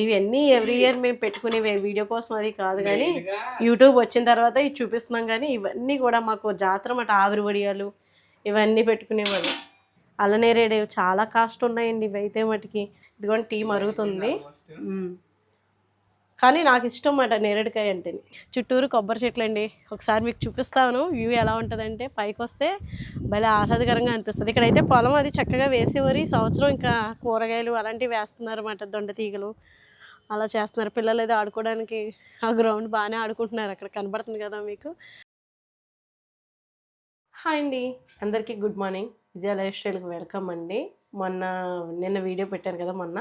ఇవన్నీ every year మేము పెట్టుకునే వీడియో కోసం అది కాదు, కానీ యూట్యూబ్ వచ్చిన తర్వాత ఇది చూపిస్తున్నాం. కానీ ఇవన్నీ కూడా మాకు జాతర మాట ఆవిరి వడియాలు ఇవన్నీ పెట్టుకునేవాళ్ళు. అల్లనేరేడు చాలా కాస్ట్ ఉన్నాయండి ఇవైతే మటుకి. ఇదిగోండి టీ మరుగుతుంది. కానీ నాకు ఇష్టం అన్నమాట నేరేడుకాయ అంటే. చుట్టూరు కొబ్బరి చెట్లు అండి. ఒకసారి మీకు చూపిస్తాను వ్యూ ఎలా ఉంటుందంటే, పైకి వస్తే భలే ఆహ్లాదకరంగా అనిపిస్తుంది. ఇక్కడైతే పొలం అది చక్కగా వేసేవారు. ఈ సంవత్సరం ఇంకా కూరగాయలు అలాంటివి వేస్తున్నారు అన్నమాట. దొండ తీగలు అలా చేస్తున్నారు. పిల్లలు ఏదో ఆడుకోవడానికి ఆ గ్రౌండ్ బాగానే ఆడుకుంటున్నారు. అక్కడ కనబడుతుంది కదా మీకు. హాయ్ అండి, అందరికీ గుడ్ మార్నింగ్. విజయ లైఫ్ స్టైల్కి వెల్కమ్ అండి. నిన్న వీడియో పెట్టాను కదా మొన్న,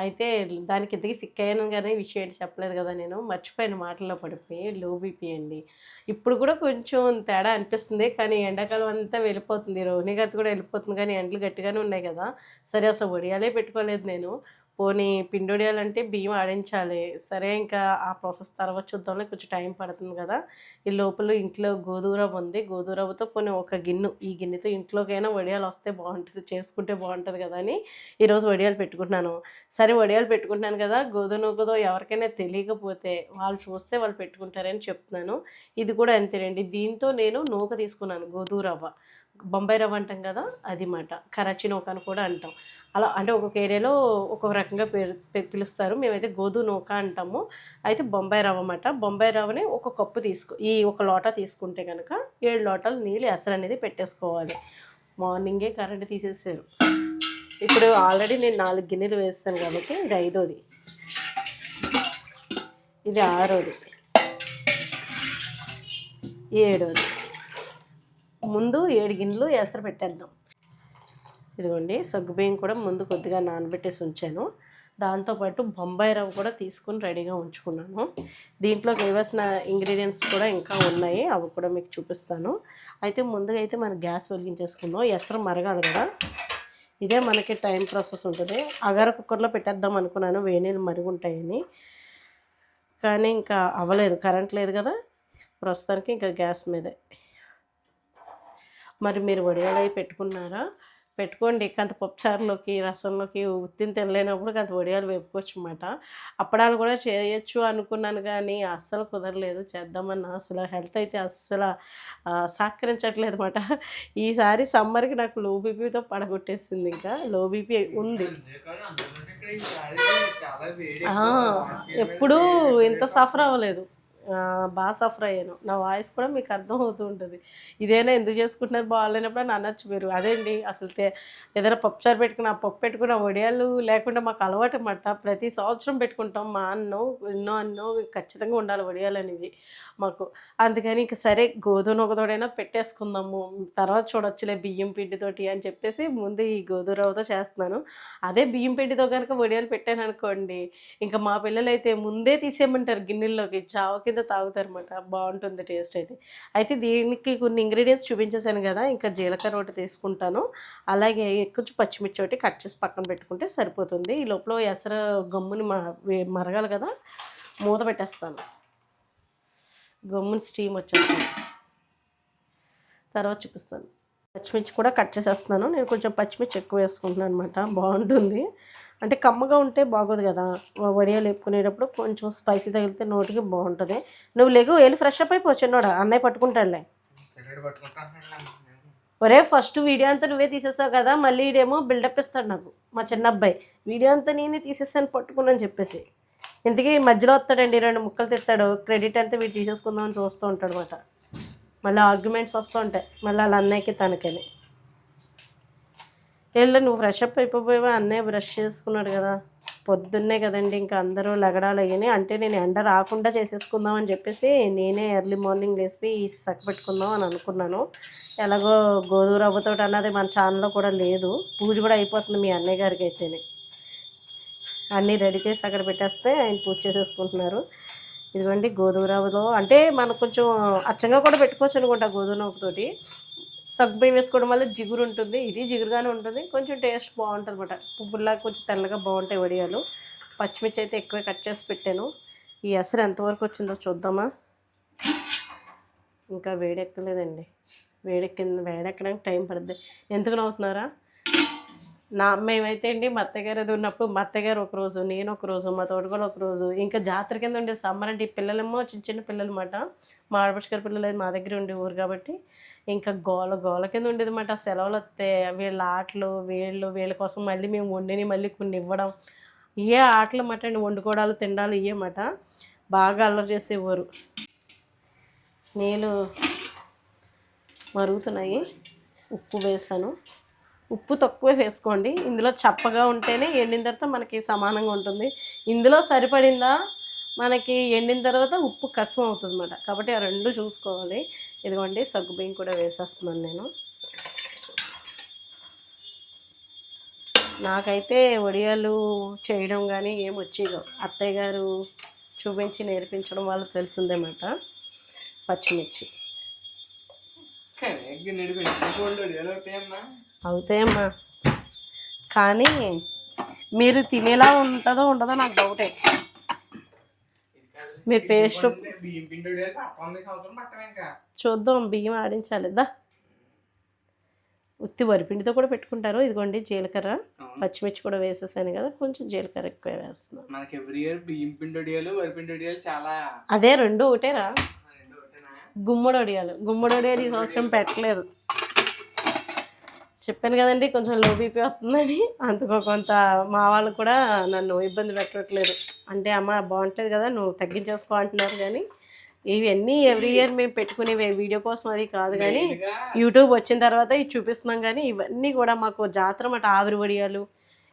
అయితే దానికి ఇంతకీ సిక్ అయ్యాను కానీ విషయం ఏంటి చెప్పలేదు కదా. నేను మర్చిపోయిన మాటల్లో పడిపోయి లో బీపీ అండి. ఇప్పుడు కూడా కొంచెం తేడా అనిపిస్తుంది, కానీ ఎండాకాలం అంతా వెళ్ళిపోతుంది. రోహిణి గారి కూడా వెళ్ళిపోతుంది, కానీ ఎండలు గట్టిగానే ఉన్నాయి కదా. సరే అసలు వడియాలే పెట్టుకోలేదు నేను. పోనీ పిండొడియాలంటే బియ్యం ఆడించాలి. సరే ఇంకా ఆ ప్రాసెస్ తర్వాత చూద్దాంలే, కొంచెం టైం పడుతుంది కదా. ఈ లోపల ఇంట్లో గోధుమ రవ్వ ఉంది. గోధుమ రవ్వతో పోనీ ఒక గిన్నె, ఈ గిన్నెతో ఇంట్లోకైనా వడియాలు వస్తే బాగుంటుంది, చేసుకుంటే బాగుంటుంది కదా అని ఈరోజు వడియాలు పెట్టుకుంటున్నాను. సరే వడియాలు పెట్టుకుంటున్నాను కదా, గోధుమ నూకదో ఎవరికైనా తెలియకపోతే వాళ్ళు చూస్తే వాళ్ళు పెట్టుకుంటారని చెప్తున్నాను. ఇది కూడా అంతేనండి. దీంతో నేను నూక తీసుకున్నాను, గోధుమ రవ్వ. బొంబాయి రవ్వ అంటాం కదా, అది మాట. కరాచీ నూక అని కూడా అంటాం. అలా అంటే ఒక్కొక్క ఏరియాలో ఒక్కొక్క రకంగా పిలుస్తారు. మేమైతే గోధుమ నూక అంటాము. అయితే బొంబాయి రవ్వ అన్నమాట. బొంబాయి రవ్వని ఒక కప్పు ఈ ఒక లోటా తీసుకుంటే కనుక 7 లోటాలు నీళ్ళు ఎసరు అనేది పెట్టేసుకోవాలి. మార్నింగే కరెంట్ తీసేసారు. ఇప్పుడు ఆల్రెడీ నేను 4 గిన్నెలు వేస్తాను కాబట్టి ఇది 5వది, ఇది 6వది, 7వది. ముందు 7 గిన్నెలు ఎసరు పెట్టేద్దాం. ఇదిగోండి సగ్గుబియ్యం కూడా ముందు కొద్దిగా నానబెట్టేసి ఉంచాను. దాంతోపాటు బొంబాయి రవ్వ కూడా తీసుకొని రెడీగా ఉంచుకున్నాను. దీంట్లోకి వేయాల్సిన ఇంగ్రీడియంట్స్ కూడా ఇంకా ఉన్నాయి, అవి కూడా మీకు చూపిస్తాను. అయితే ముందుగా అయితే మనం గ్యాస్ వెలిగించేసుకుందాం. ఎసరు మరగాలి కదా, ఇదే మనకి టైం ప్రాసెస్ ఉంటుంది. అగార కుక్కర్లో పెట్టేద్దాం అనుకున్నాను, వేణీళ్ళు మరుగుంటాయని, కానీ ఇంకా అవ్వలేదు, కరెంట్ లేదు కదా. ప్రస్తుతానికి ఇంకా గ్యాస్ మీదే. మరి మీరు వడియాలు అవి పెట్టుకున్నారా? పెట్టుకోండి. కంత పప్పుచారులోకి, రసంలోకి ఉత్తిని తినలేనప్పుడు కంత వడియాలు వేపుకోవచ్చు అన్నమాట. అప్పడాలు కూడా చేయొచ్చు అనుకున్నాను, కానీ అస్సలు కుదరలేదు. చేద్దామన్నా అసలు హెల్త్ అయితే అస్సలు సహకరించట్లేదు అన్నమాట. ఈసారి సమ్మర్కి నాకు లో బీపీతో పడగొట్టేసింది. ఇంకా లో బీపీ ఉంది. ఎప్పుడూ ఇంత సఫర్ అవ్వలేదు, బాగా సఫర్ అయ్యాను. నా వాయిస్ కూడా మీకు అర్థం అవుతూ ఉంటుంది. ఇదేనా ఎందుకు చేసుకుంటున్నారు బాగాలేనప్పుడు అని అనొచ్చు మీరు. అదే అండి అసలు ఏదైనా పప్పుచారు పెట్టుకుని ఆ పప్పు పెట్టుకున్న వడియాలు లేకుండా మాకు అలవాటు అన్నమాట. ప్రతి సంవత్సరం పెట్టుకుంటాం. మా అన్నం ఖచ్చితంగా ఉండాలి వడియాలు అనేవి మాకు. అందుకని ఇంక సరే గోధుమ నూకతోడైనా పెట్టేసుకుందాము, తర్వాత చూడొచ్చులే బియ్యం పిండితోటి అని చెప్పేసి ముందు ఈ గోధుమ రవ్వతో చేస్తున్నాను. అదే బియ్యం పిండితో కనుక వడియాలు పెట్టాను అనుకోండి, ఇంకా మా పిల్లలు అయితే ముందే తీసేయమంటారు గిన్నెల్లోకి, చావ కింద తాగుతారన్నమాట. బాగుంటుంది టేస్ట్ అయితే. అయితే దీనికి కొన్ని ఇంగ్రీడియంట్స్ చూపించేశాను కదా, ఇంకా జీలకర్ర ఒకటి తీసుకుంటాను, అలాగే కొంచెం పచ్చిమిర్చి ఒకటి కట్ చేసి పక్కన పెట్టుకుంటే సరిపోతుంది. ఈ లోపల ఎసరు గమ్ముని మరగాలి కదా, మూత పెట్టేస్తాను. గమ్ముని స్టీమ్ వచ్చేస్తాను, తర్వాత చూపిస్తాను. పచ్చిమిర్చి కూడా కట్ చేసేస్తున్నాను. నేను కొంచెం పచ్చిమిర్చి ఎక్కువ వేసుకుంటున్నాను అనమాట, బాగుంటుంది. అంటే కమ్మగా ఉంటే బాగోదు కదా, వడియాలు వేపుకునేటప్పుడు కొంచెం స్పైసీ తగిలితే నోటికి బాగుంటుంది. నువ్వు లేకు వెళ్ళి ఫ్రెష్ అప్ అయిపో చిన్నోడా, అన్నయ్య పట్టుకుంటాడులే. ఒరే ఫస్ట్ వీడియో అంతా నువ్వే తీసేసావు కదా, మళ్ళీ ఇడేమో బిల్డప్ ఇస్తాడు నాకు మా చిన్న అబ్బాయి. వీడియో అంతా నేనే తీసేసాను పట్టుకున్నాను చెప్పేసి. ఇంతకీ మధ్యలో వస్తాడండి, 2 ముక్కలు తెస్తాడు, క్రెడిట్ అంతా వీడు తీసేసుకుందామని చూస్తూ ఉంటాడు అనమాట. మళ్ళీ ఆర్గ్యుమెంట్స్ వస్తూ ఉంటాయి మళ్ళీ వాళ్ళ అన్నయ్యకి తనకని. వెళ్ళు నువ్వు ఫ్రెష్ అప్ అయిపోయావా, అన్నయ్య బ్రష్ చేసుకున్నాడు కదా, పొద్దున్నే కదండి ఇంకా అందరూ లగడాలు అయ్యని. అంటే నేను ఎండ రాకుండా చేసేసుకుందాం అని చెప్పేసి నేనే ఎర్లీ మార్నింగ్ లేసి సక్క పెట్టుకుందాం అని అనుకున్నాను. ఎలాగో గోధుమ రవ్వతో అన్నది మన ఛానల్లో కూడా లేదు. పూజ కూడా అయిపోతుంది మీ అన్నయ్య గారికి అయితేనే. అన్నీ రెడీ చేసి అక్కడ పెట్టేస్తే ఆయన పూజ చేసేసుకుంటున్నారు. ఇదిగోండి గోధుమ రవ్వలో అంటే మనకు కొంచెం అచ్చంగా కూడా పెట్టుకోవచ్చు అనుకుంటా గోధుమ నూకతోటి. సగ్గుబియ్యం వేసుకోవడం వల్ల జిగురు ఉంటుంది, ఇది జిగురుగానే ఉంటుంది, కొంచెం టేస్ట్ బాగుంటుంది అనమాట. పువ్వులాగా కొంచెం తెల్లగా బాగుంటాయి వడియాలు. పచ్చిమిర్చి అయితే ఎక్కువ కట్ చేసి పెట్టాను. ఈ ఎసరు ఎంతవరకు వచ్చిందో చూద్దామా. ఇంకా వేడెక్కలేదండి, వేడెక్కడానికి టైం పడుతుంది. ఎందుకు నవ్వుతున్నారా? మేమైతే అండి మా అత్తగారు అది ఉన్నప్పుడు మా అత్తగారు ఒకరోజు, నేను ఒకరోజు, మా తోడుకోలు ఒకరోజు, ఇంకా జాతర కింద ఉండేది. సమ్మర్ అంటే ఈ పిల్లలేమో చిన్న చిన్న పిల్లలు మాట, మా ఆడపడుచు గారి పిల్లలు మా దగ్గర ఉండేవారు కాబట్టి ఇంకా గోల గోల కింద ఉండేది మాట. సెలవులు వస్తే వీళ్ళ ఆటలు, వీళ్ళ కోసం మళ్ళీ మేము వండిని మళ్ళీ కొన్ని ఇవ్వడం, ఇవే ఆటలు మాట అండి. వండుకోవడాలు తినడాలు ఇవే మాట. బాగా అల్లరి చేసేవారు. నీళ్ళు మరుగుతున్నాయి, ఉప్పు వేసాను. ఉప్పు తక్కువే వేసుకోండి, ఇందులో చప్పగా ఉంటేనే ఎండిన తర్వాత మనకి సమానంగా ఉంటుంది. ఇందులో సరిపడిందా మనకి ఎండిన తర్వాత ఉప్పు కసం అవుతుంది అన్నమాట. కాబట్టి ఆ రెండు చూసుకోవాలి. ఇదిగోండి సగ్గుబియ్యం కూడా వేసేస్తున్నాను నేను. నాకైతే వడియాలు చేయడం కానీ ఏం వచ్చేదో అత్తయ్య గారు చూపించి నేర్పించడం వల్ల తెలిసిందేమాట. పచ్చిమిర్చి అవుతాయమ్మా, కానీ మీరు తినేలా ఉంటుందో ఉండదో నాకు డౌటే. మీరు పేస్ట్ చూద్దాం, బియ్యం ఆడించాలిద్దా. ఉత్తి వరిపిండితో కూడా పెట్టుకుంటారు. ఇదిగోండి జీలకర్ర, పచ్చిమిర్చి కూడా వేసేసాను కదా, కొంచెం జీలకర్ర ఎక్కువ వేస్తున్నాను. మనకి ఎవ్రీ ఇయర్ బియ్యం పిండి వడియాలు, వరిపిండి వడియాలు చాలా అదే రెండు ఒకటేరా. గుమ్మడి వడియాలు ఈ సంవత్సరం పెట్టలేదు. చెప్పాను కదండి కొంచెం లో బీపీ వస్తుందని. అందుకో కొంత మా వాళ్ళు కూడా నన్ను ఇబ్బంది పెట్టట్లేదు. అంటే అమ్మ బాగుంటుంది కదా, నువ్వు తగ్గించేసుకో అంటున్నారు. కానీ ఇవన్నీ ఎవ్రీ ఇయర్ మేము పెట్టుకునే వీడియో కోసం అది కాదు, కానీ యూట్యూబ్ వచ్చిన తర్వాత ఇవి చూపిస్తున్నాం. కానీ ఇవన్నీ కూడా మాకు జాతర మాట. ఆవిరి వడియాలు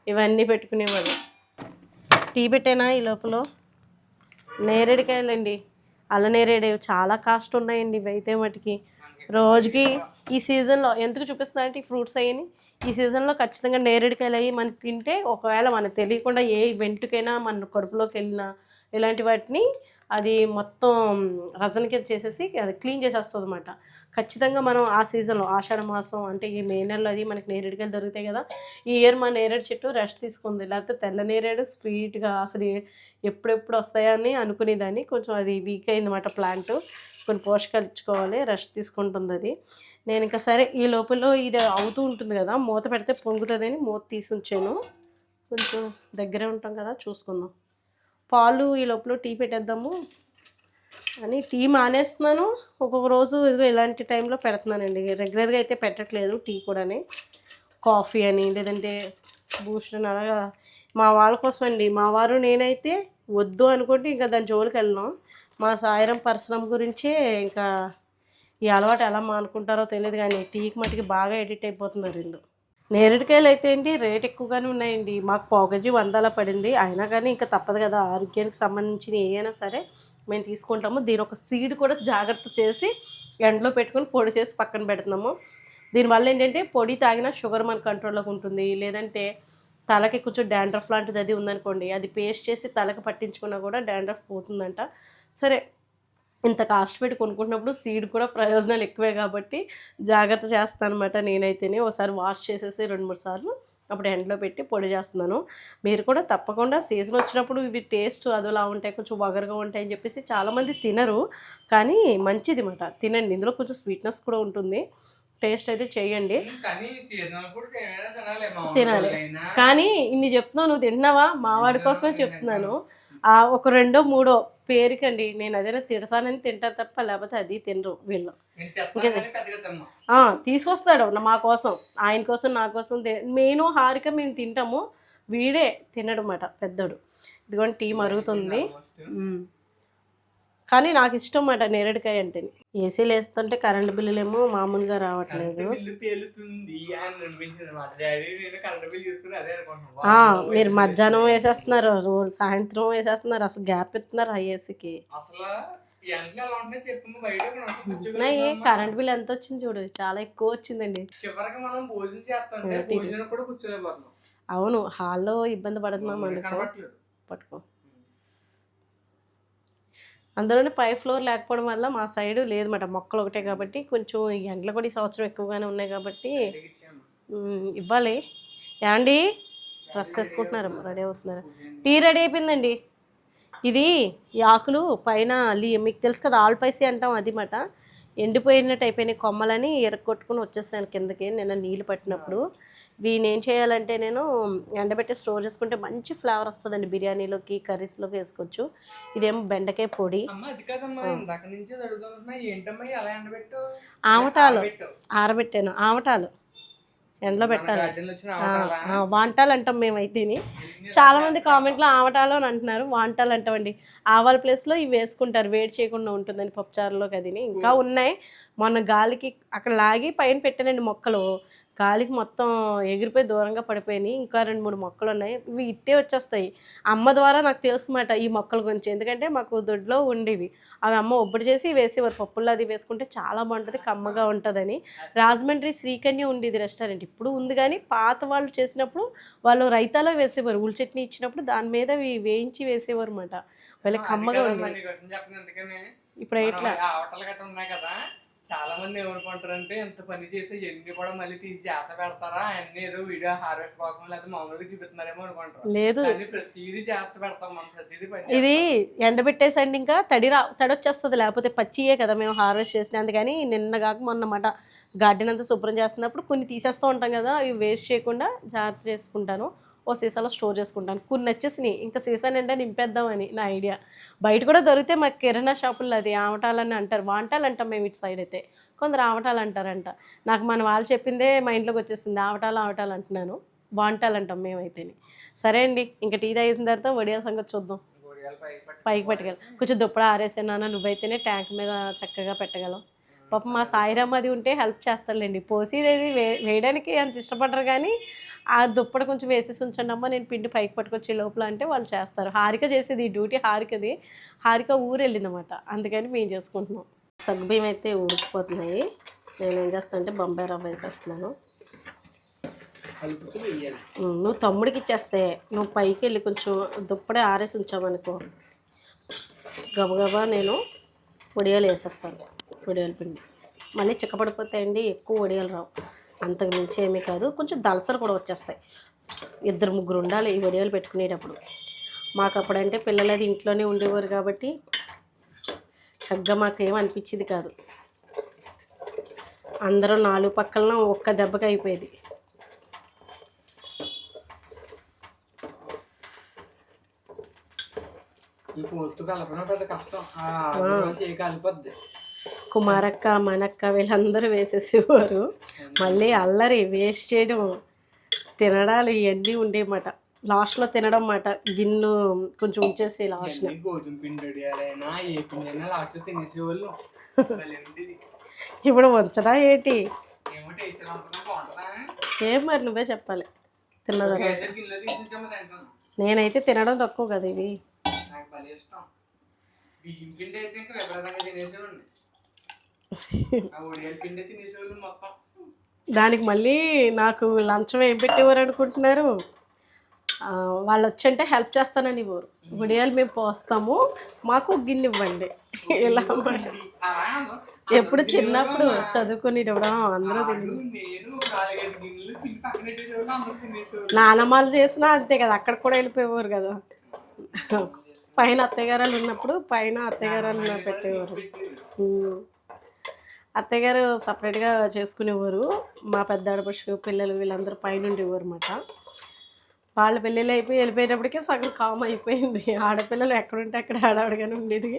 ఇవన్నీ పెట్టుకునేవాళ్ళు. టీ పెట్టేనా ఈ లోపల. నేరేడుకాయలండి, అల్లనేరేడు చాలా కాస్ట్ ఉన్నాయండి ఇవి అయితే మటుకి. రోజుకి ఈ సీజన్లో ఎందుకు చూపిస్తున్నారంటే ఈ ఫ్రూట్స్ అయ్యి ఈ సీజన్లో ఖచ్చితంగా నేరేడుకాయలు అయ్యి మనకి తింటే ఒకవేళ మనకు తెలియకుండా ఏ ఈవెంట్కైనా మన కడుపులోకి వెళ్ళినా ఇలాంటి వాటిని అది మొత్తం రజన కింద చేసేసి అది క్లీన్ చేసేస్తుంది అన్నమాట. ఖచ్చితంగా మనం ఆ సీజన్లో ఆషాఢ మాసం అంటే ఈ మే నెలలో అది మనకి నేరేడుకాయలు దొరుకుతాయి కదా. ఈ ఇయర్ మా నేరేడు చెట్టు రెస్ట్ తీసుకుంది. లేకపోతే తెల్ల నేరేడు స్వీట్గా అసలు ఎప్పుడెప్పుడు వస్తాయని అనుకునేదాన్ని. కొంచెం అది వీక్ అయిందన్నమాట ప్లాంట్. కొన్ని పోషకాలు ఇచ్చుకోవాలి, రెస్ట్ తీసుకుంటుంది అది. నేను ఇంకా సరే ఈ లోపల ఇది అవుతూ ఉంటుంది కదా, మూత పెడితే పొంగుతుందని మూత తీసి ఉంచాను. కొంచెం దగ్గరే ఉంటాం కదా, చూసుకుందాం. పాలు ఈ లోపల టీ పెట్టేద్దాము అని టీ మానేస్తున్నాను. ఒక్కొక్క రోజు ఇదిగో ఇలాంటి టైంలో పెడుతున్నానండి. రెగ్యులర్గా అయితే పెట్టట్లేదు టీ కూడాని. కాఫీ అని లేదంటే బూస్ట్ అని అలాగా మా వాళ్ళ కోసం అండి. మా వారు నేనైతే వద్దు అనుకుంటే ఇంకా దాని జోలికి వెళ్ళాం. మా సాయిరం పరిశ్రమ గురించే ఇంకా ఈ అలవాటు ఎలా మానుకుంటారో తెలియదు, కానీ టీకి మటుకి బాగా ఎడిట్ అయిపోతున్నారు వీళ్ళు. నేరేడుకాయలు అయితే ఏంటి రేట్ ఎక్కువగానే ఉన్నాయండి. మాకు పావు కేజీ 100 అలా పడింది. అయినా కానీ ఇంకా తప్పదు కదా, ఆరోగ్యానికి సంబంధించిన ఏవైనా సరే మేము తీసుకుంటాము. దీని ఒక సీడ్ కూడా జాగ్రత్త చేసి ఎండలో పెట్టుకుని పొడి చేసి పక్కన పెడుతున్నాము. దీనివల్ల ఏంటంటే పొడి తాగినా షుగర్ మన కంట్రోల్లోకి ఉంటుంది. లేదంటే తలకి కొంచెం డాండ్రఫ్ లాంటిది అది ఉందనుకోండి, అది పేస్ట్ చేసి తలకి పట్టించుకున్నా కూడా డాండ్రఫ్ పోతుందంట. సరే ఇంత కాస్ట్ పెట్టి కొనుక్కుంటున్నప్పుడు సీడ్ కూడా ప్రయోజనాలు ఎక్కువే కాబట్టి జాగ్రత్త చేస్తాను అనమాట. నేనైతేనే ఒకసారి వాష్ చేసేసి 2-3 సార్లు అప్పుడు ఎండలో పెట్టి పొడి చేస్తున్నాను. మీరు కూడా తప్పకుండా సీజన్ వచ్చినప్పుడు ఇవి టేస్ట్ అదోలా ఉంటాయి, కొంచెం వగరుగా ఉంటాయి అని చెప్పేసి చాలామంది తినరు. కానీ మంచిది మాట, తినండి. ఇందులో కొంచెం స్వీట్నెస్ కూడా ఉంటుంది. టేస్ట్ అయితే చేయండి, తినాలి. కానీ ఇన్ని చెప్తున్నావు, నువ్వు తింటున్నావా? మావాడి కోసమే చెప్తున్నాను. ఒక 2-3 పేరుకండి. నేను అదేనా తిడతానని తింటారు తప్ప, లేకపోతే అది తినరు వీళ్ళు. తీసుకొస్తాడు మా కోసం, ఆయన కోసం, నా కోసం. నేను హారిక మేము తింటాము, వీడే తినడమాట పెద్దోడు. ఇదిగోండి టీ మరుగుతుంది. కానీ నాకు ఇష్టం అన్నమాట నేరేడుకాయ అంటే. ఏసీలు వేస్తుంటే కరెంటు బిల్లులు ఏమో మామూలుగా రావట్లేదు. మీరు మధ్యాహ్నం వేసేస్తున్నారు, సాయంత్రం వేసేస్తున్నారు, అసలు గ్యాప్ ఇస్తున్నారు ఆ ఏసీకి. కరెంట్ బిల్ ఎంత వచ్చింది చూడు, చాలా ఎక్కువ వచ్చిందండి. అవును, హాల్లో ఇబ్బంది పడుతున్నాం అండి. పట్టుకో. అందులోనే 5th ఫ్లోర్ లేకపోవడం వల్ల మా సైడు లేదన్నమాట, మొక్కలు ఒకటే కాబట్టి కొంచెం ఎండలు కూడా ఈ సంవత్సరం ఎక్కువగానే ఉన్నాయి కాబట్టి ఇవ్వాలి. యాండి డ్రెస్ వేసుకుంటున్నారు, రెడీ అవుతున్నారు. టీ రెడీ అయిపోయిందండి. ఇది ఈ ఆకులు పైన మీకు తెలుసు కదా, ఆల్పైసి అంటాం అది మాట. ఎండిపోయినట్టు అయిపోయినాయి కొమ్మలని ఎరగొట్టుకుని వచ్చేసాను కిందకి నిన్న నీళ్ళు పట్టినప్పుడు. వీని ఏం చేయాలంటే నేను ఎండబెట్టి స్టోర్ చేసుకుంటే మంచి ఫ్లేవర్ వస్తుందండి, బిర్యానీలోకి కర్రీస్లోకి వేసుకోవచ్చు. ఇదేమో బెండకాయ పొడి. అమ్మ అది కాదమ్మా, ఇందాక నుంచి అడుగుతున్నా ఏంటమ్మా ఎలా ఎండబెట్టు? ఆమటాలు ఆరబెట్టాను, ఆమటాలు ఎండలో పెట్టాలి. గార్డెన్లో వచ్చిన ఆవటాలా? వాంటాలు అంటాం మేమైతే. చాలామంది కామెంట్లో ఆవటాలు అని అంటున్నారు, వాంటాలు అంటామండి. ఆవాల ప్లేస్లో ఇవి వేసుకుంటారు, వేడి చేయకుండా ఉంటుందని పప్పుచారులోకి. అది ఇంకా ఉన్నాయి. మొన్న గాలికి అక్కడ లాగి పైన పెట్టానండి మొక్కలు, గాలికి మొత్తం ఎగిరిపోయి దూరంగా పడిపోయినాయి. ఇంకా 2-3 మొక్కలు ఉన్నాయి, ఇవి ఇట్టే వచ్చేస్తాయి. అమ్మ ద్వారా నాకు తెలుసు మాట ఈ మొక్కల గురించి, ఎందుకంటే మాకు దొడ్లో ఉండేవి. అవి అమ్మ ఒబ్బడి చేసి వేసేవారు, పప్పుల్లో అది వేసుకుంటే చాలా బాగుంటుంది, కమ్మగా ఉంటుందని. రాజమండ్రి శ్రీకన్య ఉండేది రెస్టారెంట్, ఇప్పుడు ఉంది కానీ పాత వాళ్ళు చేసినప్పుడు వాళ్ళు రైతాలో వేసేవారు. ఉల్లి చట్నీ ఇచ్చినప్పుడు దాని మీద వేయించి వేసేవారు అన్నమాట, వాళ్ళ కమ్మగా ఉంది. ఇప్పుడు ఎట్లా ఆవటలు గట్ట ఉన్నాయి కదా, చాలా మంది ఏమనుకుంటారంటే ఎంత పని చేసి ఎన్ని కూడా మళ్ళీ తీసి జాత పెడతారా, అన్ని ఏదో వీడియో హార్వెస్ట్ కోసం లేదా మామూలుగా చూపిస్తున్నారేమో అనుకుంటారు. లేదు, ప్రతిదీ జాగ్రత్త పెడతాం మనం, ప్రతిదీ పని. ఇది ఎండబెట్టేసండి ఇంకా తడి వచ్చేస్తుంది, లేకపోతే పచ్చియే కదా మేము హార్వెస్ట్ చేసిన. అందుకని నిన్న కాక మొన్నమాట గార్డెన్ అంతా శుభ్రం చేస్తున్నప్పుడు కొన్ని తీసేస్తూ ఉంటాం కదా, అవి వేస్ట్ చేయకుండా జాగ్రత్త చేసుకుంటాను. ఓ సీసాలో స్టోర్ చేసుకుంటాను. కొన్ని వచ్చేసినాయి, ఇంకా సీసా నిండా నింపేద్దామని నా ఐడియా. బయట కూడా దొరికితే మాకు కిరాణా షాపుల్లో అది ఆవటాలని అంటారు, వాంటాలు అంటాం మేము ఇటు సైడ్ అయితే, కొందరు ఆవటాలు అంటారంట. నాకు మన వాళ్ళు చెప్పిందే మా ఇంట్లోకి వచ్చేసింది, ఆవటాలు అంటున్నాను, వాంటాలు అంటాం మేమైతే. సరే అండి, ఇంకా టీ తాగిన తర్వాత వడియాల సంగతి చూద్దాం. పైకి పట్టుకెళ్ళి కొంచెం దుప్పడ ఆరేసాను, నువ్వైతేనే ట్యాంక్ మీద చక్కగా పెట్టగలవు. పాపం మా సాయిరామ్ అది ఉంటే హెల్ప్ చేస్తారులేండి, పోసేది వేయడానికి అంత ఇష్టపడరు కానీ ఆ దుప్పడ కొంచెం వేసేసి ఉంచండి అమ్మ, నేను పిండి పైకి పట్టుకొచ్చే లోపల అంటే వాళ్ళు చేస్తారు. హారిక చేసేది ఈ డ్యూటీ, హారిక ఊరు వెళ్ళిందన్నమాట, అందుకని మేము చేసుకుంటున్నాం. సగ్గుబియ్యం అయితే ఉడికిపోతున్నాయి. నేను ఏం చేస్తాను అంటే బొంబాయి రవ్వ వేసేస్తున్నాను. నువ్వు తమ్ముడికి ఇచ్చేస్తే నువ్వు పైకి వెళ్ళి కొంచెం దుప్పడే ఆరేసి ఉంచామనుకో, గబగబా నేను వడియాలు వేసేస్తాను. వడియాల పిండి మళ్ళీ చిక్కపడిపోతాయండి, ఎక్కువ వడియాలు రావు, అంతకు మించి ఏమీ కాదు. కొంచెం దలసలు కూడా వచ్చేస్తాయి. 2-3 ఉండాలి ఈ వడియాలు పెట్టుకునేటప్పుడు. మాకు అప్పుడంటే పిల్లలు అది ఇంట్లోనే ఉండేవారు కాబట్టి చక్కగా మాకేం అనిపించేది కాదు. అందరూ 4 పక్కలన ఒక్క దెబ్బకి అయిపోయేది. కుమారక్క, మనక్క వీళ్ళందరూ వేసేసేవారు. మళ్ళీ అల్లరి, వేస్ట్ చేయడం, తినడాలు ఇవన్నీ ఉండేమాట. లాస్ట్లో తినడం మాట, గిన్నెలు కొంచెం ఉంచేసి లాస్ట్లో. ఇప్పుడు ఉంచడా ఏంటి ఏం మరి నువ్వే చెప్పాలి. తిన్నదా? నేనైతే తినడం తక్కువ కదా ఇది. దానికి మళ్ళీ నాకు లంచం ఏం పెట్టేవారు అనుకుంటున్నారు, వాళ్ళు వచ్చంటే హెల్ప్ చేస్తానని ఇవ్వరు. వడియాలు మేము పోస్తాము, మాకు గిన్నె ఇవ్వండి ఇలా అన్నమాట. ఎప్పుడు చిన్నప్పుడు చదువుకునేటప్పుడు అందరూ నానమ్మలు చేసినా అంతే కదా, అక్కడ కూడా వెళ్ళిపోయేవారు కదా. పైన అత్తయ్యగారాలు ఉన్నప్పుడు పైన అత్తయ్యగారాలు పెట్టేవారు. అత్తయ్యగారు సపరేట్గా చేసుకునేవారు. మా పెద్ద ఆడపడుచు పిల్లలు వీళ్ళందరూ పైన ఉండేవారు అన్నమాట. వాళ్ళ పెళ్ళిళ్ళు అయిపోయి వెళ్ళిపోయేటప్పటికే సగం కామ్ అయిపోయింది. ఆడపిల్లలు ఎక్కడుంటే అక్కడ ఆడవాడిగానే ఉండేది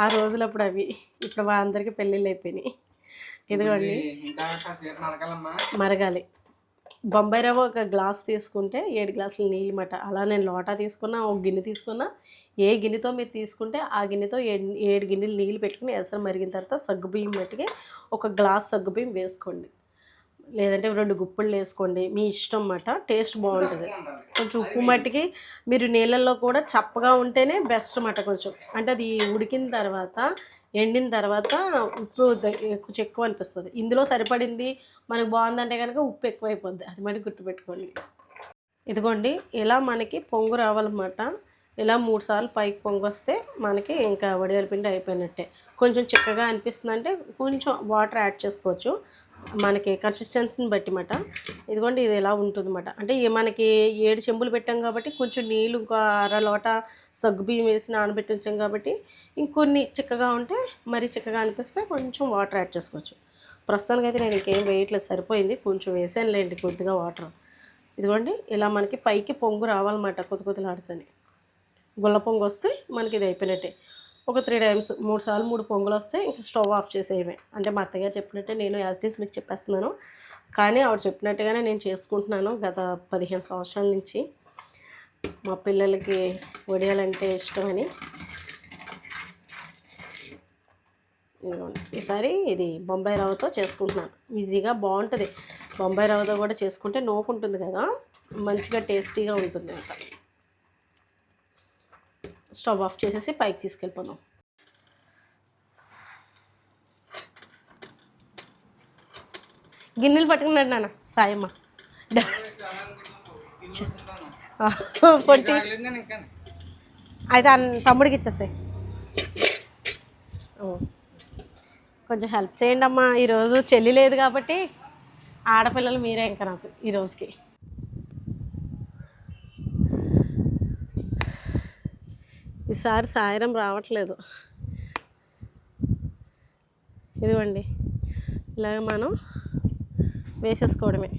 ఆ రోజులప్పుడు. అవి ఇప్పుడు వాళ్ళందరికీ పెళ్ళిళ్ళు అయిపోయినాయి. ఇదిగోండి మరగాలి. బొంబాయి రవ్వ ఒక గ్లాస్ తీసుకుంటే 7 గ్లాసులు నీళ్ళు మాట. అలా నేను లోటా తీసుకున్నా, ఒక గిన్నె తీసుకున్నా, ఏ గిన్నెతో మీరు తీసుకుంటే ఆ గిన్నెతో 7 గిన్నెలు నీళ్ళు పెట్టుకుని ఎసరు మరిగిన తర్వాత సగ్గుబియ్యం మట్టికి ఒక గ్లాస్ సగ్గుబియ్యం వేసుకోండి, లేదంటే 2 గుప్పిళ్ళు వేసుకోండి, మీ ఇష్టం అన్నమాట. టేస్ట్ బాగుంటుంది. కొంచెం ఉప్పు మట్టికి మీరు నీళ్ళల్లో కూడా చప్పగా ఉంటేనే బెస్ట్ అన్నమాట. కొంచెం అంటే అది ఉడికిన తర్వాత ఎండిన తర్వాత ఉప్పు కొంచెం ఎక్కువ అనిపిస్తుంది. ఇందులో సరిపడింది మనకు బాగుందంటే కనుక ఉప్పు ఎక్కువైపోద్ది, అది మళ్ళీ గుర్తుపెట్టుకోండి. ఇదిగోండి ఇలా మనకి పొంగు రావాలన్నమాట. ఇలా 3 సార్లు పైకి పొంగు వస్తే మనకి ఇంకా వడియాల పిండి అయిపోయినట్టే. కొంచెం చిక్కగా అనిపిస్తుంది అంటే కొంచెం వాటర్ యాడ్ చేసుకోవచ్చు, మనకి కన్సిస్టెన్సీని బట్టి మాట. ఇదిగోండి ఇది ఎలా ఉంటుందన్నమాట. అంటే మనకి 7 చెంబులు పెట్టాం కాబట్టి కొంచెం నీళ్ళు ఇంకో అర లోట సగ్గుబియ్యం వేసి నానబెట్టి ఉంచాం కాబట్టి ఇంకొన్ని చిక్కగా ఉంటే, మరీ చిక్కగా అనిపిస్తే కొంచెం వాటర్ యాడ్ చేసుకోవచ్చు. ప్రస్తుతానికైతే నేను ఇంకేం వేయట్లేదు, సరిపోయింది. కొంచెం వేసానులేండి కొద్దిగా వాటర్. ఇదిగోండి ఇలా మనకి పైకి పొంగు రావాలన్నమాట, కొద్దిలాడుతుంది. గుల్ల పొంగు వస్తే మనకి ఇది అయిపోయినట్టే. ఒక 3 టైమ్స్ 3 సార్లు 3 పొంగులు వస్తే ఇంకా స్టవ్ ఆఫ్ చేసేయమే. అంటే మా అత్తగారు చెప్పినట్టే నేను యాజ్ ఇట్ ఈస్ మీకు చెప్పేస్తున్నాను. కానీ ఆవిడ చెప్పినట్టుగానే నేను చేసుకుంటున్నాను గత 15 సంవత్సరాల నుంచి. మా పిల్లలకి వడియాలంటే ఇష్టమని. ఈసారి ఇది బొంబాయి రవ్వతో చేసుకుంటున్నాను. ఈజీగా బాగుంటుంది. బొంబాయి రవ్వతో కూడా చేసుకుంటే నోకు ఉంటుంది కదా, మంచిగా టేస్టీగా ఉంటుంది అంట. స్టవ్ ఆఫ్ చేసేసి పైకి తీసుకెళ్ళిపోదాం. గిన్నెలు పట్టుకున్నాడు నాన్న సాయమ్మ. పొట్టి అయితే తమ్ముడికి ఇచ్చేసాయి. కొంచెం హెల్ప్ చేయండి అమ్మా. ఈరోజు చెల్లి లేదు కాబట్టి ఆడపిల్లలు మీరే ఇంకా నాకు ఈరోజుకి. ఈసారి సాయంత్రం రావట్లేదు. ఇదిగోండి ఇలాగ మనం వేసేసుకోవడమే.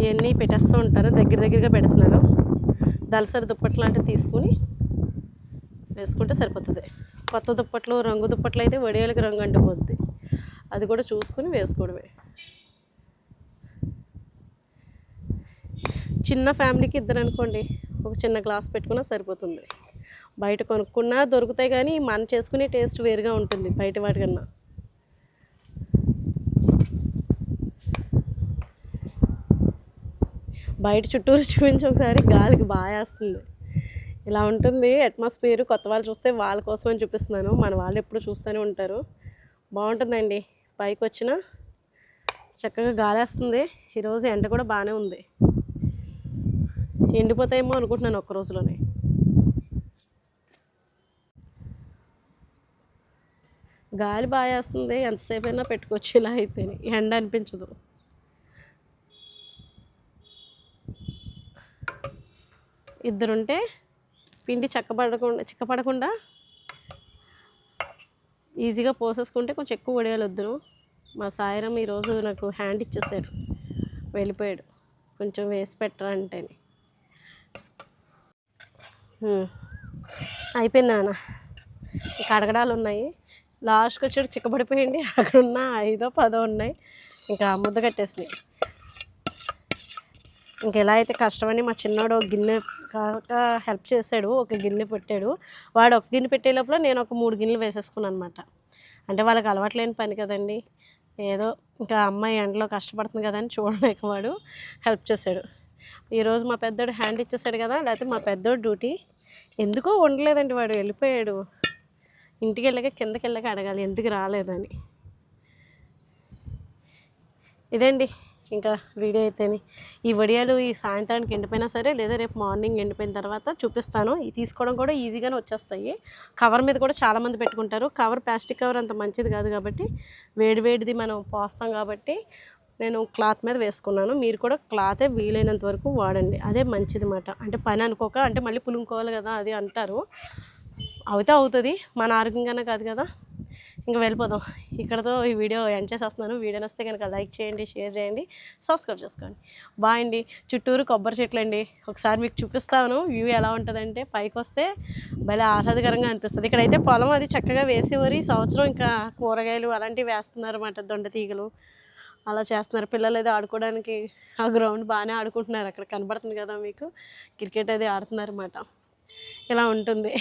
ఇవన్నీ పెట్టేస్తూ ఉంటాను, దగ్గరగా పెడుతున్నాను. దళసరి దుప్పట్లు లాంటివి తీసుకుని వేసుకుంటే సరిపోతుంది. కొత్త దుప్పట్లు, రంగు దుప్పట్లు అయితే వడియాలకి రంగు అంటిపోద్ది. అది కూడా చూసుకుని వేసుకోవడమే. చిన్న ఫ్యామిలీకి ఇద్దరు అనుకోండి, ఒక చిన్న గ్లాస్ పెట్టుకున్నా సరిపోతుంది. బయట కొనుక్కున్నా దొరుకుతాయి, కానీ మనం చేసుకునే టేస్ట్ వేరుగా ఉంటుంది బయట వాటికన్నా. బయట చుట్టూరు చూపించి ఒకసారి, గాలికి బాగా వేస్తుంది. ఇలా ఉంటుంది అట్మాస్ఫియర్. కొత్త వాళ్ళు చూస్తే వాళ్ళ కోసం అని చూపిస్తున్నాను. మన వాళ్ళు ఎప్పుడు చూస్తూనే ఉంటారు. బాగుంటుందండి. పైకి వచ్చిన చక్కగా గాలి వేస్తుంది. ఈరోజు ఎండ కూడా బాగానే ఉంది. ఎండిపోతాయేమో అనుకుంటున్నాను ఒక్క రోజులోనే. గాలి బాగా వేస్తుంది, ఎంతసేపు అయినా పెట్టుకోవచ్చు. ఇలా అయితే ఎండ అనిపించదు. ఇద్దరుంటే పిండి చిక్కపడకుండా ఈజీగా పోసేసుకుంటే కొంచెం ఎక్కువ వడియాలు వద్దును. మా సాయిరం ఈరోజు నాకు హ్యాండ్ ఇచ్చేసాడు, వెళ్ళిపోయాడు. కొంచెం వేసి పెట్టరా అంటేనే. అయిపోయింది నాన్న. ఇంకా అడగడాలు ఉన్నాయి. లాస్ట్కి వచ్చాడు చిక్కబడిపోయింది. అక్కడ ఉన్న 5 10 ఉన్నాయి, ఇంకా ముద్ద కట్టేసినాయి. ఇంకెలా అయితే కష్టమని మా చిన్నోడు ఒక గిన్నె కాక హెల్ప్ చేశాడు, ఒక గిన్నె పెట్టాడు. వాడు ఒక గిన్నె పెట్టే లోపల నేను ఒక 3 గిన్నెలు వేసేసుకున్నాను అనమాట. అంటే వాళ్ళకి అలవాట్లేని పని కదండి. ఏదో ఇంకా అమ్మాయి ఎండలో కష్టపడుతుంది కదా అని చూడలేక వాడు హెల్ప్ చేశాడు. ఈరోజు మా పెద్దోడు హ్యాండ్ ఇచ్చేసాడు కదా, లేకపోతే మా పెద్దోడు డ్యూటీ ఎందుకో ఉండలేదండి. వాడు వెళ్ళిపోయాడు. ఇంటికి వెళ్ళాక కిందకి వెళ్ళాక అడగాలి ఎందుకు రాలేదని. ఇదండి ఇంకా వీడియో అయితేనే. ఈ వడియాలు ఈ సాయంత్రానికి ఎండిపోయినా సరే, లేదా రేపు మార్నింగ్ ఎండిపోయిన తర్వాత చూపిస్తాను. ఈ తీసుకోవడం కూడా ఈజీగానే వచ్చేస్తాయి. కవర్ మీద కూడా చాలామంది పెట్టుకుంటారు. కవర్ ప్లాస్టిక్ కవర్ అంత మంచిది కాదు కాబట్టి, వేడిది మనం పోస్తాం కాబట్టి నేను క్లాత్ మీద వేసుకున్నాను. మీరు కూడా క్లాతే వీలైనంత వరకు వాడండి, అదే మంచిది అన్నమాట. అంటే పని అనుకోక, అంటే మళ్ళీ పులుముకోవాలి కదా అది అంటారు. అవుతే అవుతుంది, మన ఆరోగ్యంగానే కాదు కదా. ఇంకా వెళ్ళిపోదాం. ఇక్కడతో ఈ వీడియో ఎండ్ చేసేస్తున్నాను. వీడియో నచ్చితే కనుక లైక్ చేయండి, షేర్ చేయండి, సబ్స్క్రైబ్ చేసుకోండి. బాయ్ అండి. చుట్టూరు కొబ్బరి చెట్లు అండి. ఒకసారి మీకు చూపిస్తాను వ్యూ ఎలా ఉంటుందంటే, పైకి వస్తే భలే ఆహ్లాదకరంగా అనిపిస్తుంది. ఇక్కడైతే పొలం అది చక్కగా వేసేవారు. ఈ సంవత్సరం ఇంకా కూరగాయలు అలాంటివి వేస్తున్నారు అన్నమాట. దొండ తీగలు అలా చేస్తున్నారు. పిల్లలు అయితే ఆడుకోవడానికి ఆ గ్రౌండ్ బాగానే ఆడుకుంటున్నారు. అక్కడ కనబడుతుంది కదా మీకు, క్రికెట్ అది ఆడుతున్నారు అన్నమాట. ఇలా ఉంటుంది.